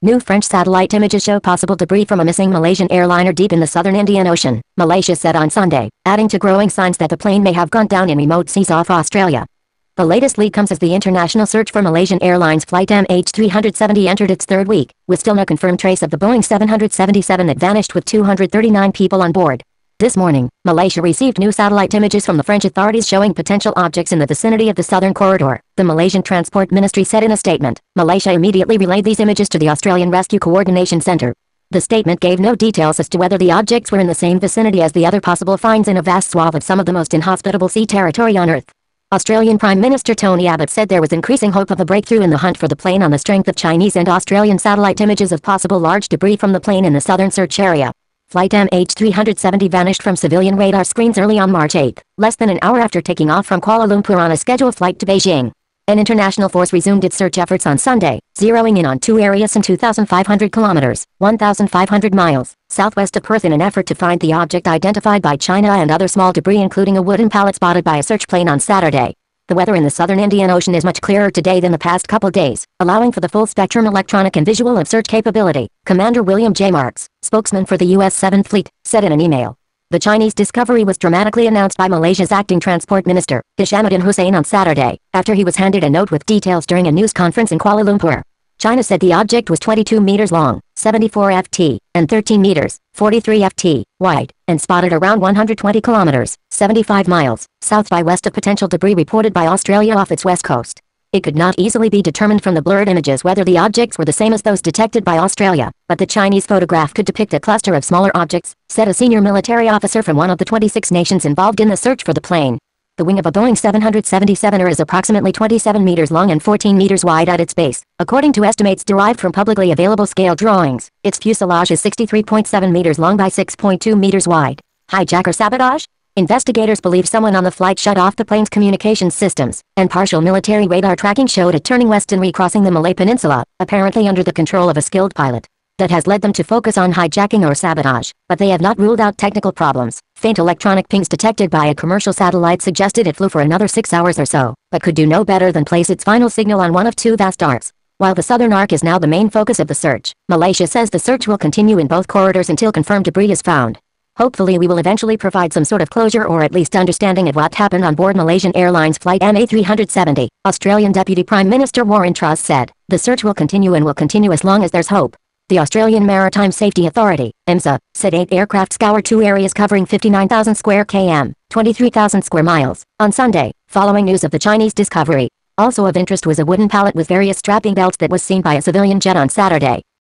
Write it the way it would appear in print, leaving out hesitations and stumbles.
New French satellite images show possible debris from a missing Malaysian airliner deep in the southern Indian Ocean, Malaysia said on Sunday, adding to growing signs that the plane may have gone down in remote seas off Australia. The latest lead comes as the international search for Malaysian Airlines flight MH370 entered its third week, with still no confirmed trace of the Boeing 777 that vanished with 239 people on board. This morning, Malaysia received new satellite images from the French authorities showing potential objects in the vicinity of the southern corridor, the Malaysian Transport Ministry said in a statement. Malaysia immediately relayed these images to the Australian Rescue Coordination Centre. The statement gave no details as to whether the objects were in the same vicinity as the other possible finds in a vast swath of some of the most inhospitable sea territory on Earth. Australian Prime Minister Tony Abbott said there was increasing hope of a breakthrough in the hunt for the plane on the strength of Chinese and Australian satellite images of possible large debris from the plane in the southern search area. Flight MH370 vanished from civilian radar screens early on March 8, less than an hour after taking off from Kuala Lumpur on a scheduled flight to Beijing. An international force resumed its search efforts on Sunday, zeroing in on two areas in 2,500 kilometers, 1,500 miles, southwest of Perth in an effort to find the object identified by China and other small debris including a wooden pallet spotted by a search plane on Saturday. The weather in the southern Indian Ocean is much clearer today than the past couple days, allowing for the full-spectrum electronic and visual of search capability, Commander William J. Marks, spokesman for the U.S. 7th Fleet, said in an email. The Chinese discovery was dramatically announced by Malaysia's acting transport minister, Hishamuddin Hussein on Saturday, after he was handed a note with details during a news conference in Kuala Lumpur. China said the object was 22 meters long, 74 ft, and 13 meters, 43 ft, wide, and spotted around 120 kilometers, 75 miles, south by west of potential debris reported by Australia off its west coast. It could not easily be determined from the blurred images whether the objects were the same as those detected by Australia, but the Chinese photograph could depict a cluster of smaller objects, said a senior military officer from one of the 26 nations involved in the search for the plane. The wing of a Boeing 777er is approximately 27 meters long and 14 meters wide at its base, according to estimates derived from publicly available scale drawings. Its fuselage is 63.7 meters long by 6.2 meters wide. Hijack or sabotage? Investigators believe someone on the flight shut off the plane's communications systems, and partial military radar tracking showed it turning west and recrossing the Malay Peninsula, apparently under the control of a skilled pilot. That has led them to focus on hijacking or sabotage, but they have not ruled out technical problems. Faint electronic pings detected by a commercial satellite suggested it flew for another 6 hours or so, but could do no better than place its final signal on one of two vast arcs. While the southern arc is now the main focus of the search, Malaysia says the search will continue in both corridors until confirmed debris is found. Hopefully we will eventually provide some sort of closure or at least understanding of what happened on board Malaysian Airlines flight MH370, Australian Deputy Prime Minister Warren Truss said. The search will continue and will continue as long as there's hope. The Australian Maritime Safety Authority, AMSA, said 8 aircraft scoured 2 areas covering 59,000 square km, 23,000 square miles, on Sunday, following news of the Chinese discovery. Also of interest was a wooden pallet with various strapping belts that was seen by a civilian jet on Saturday.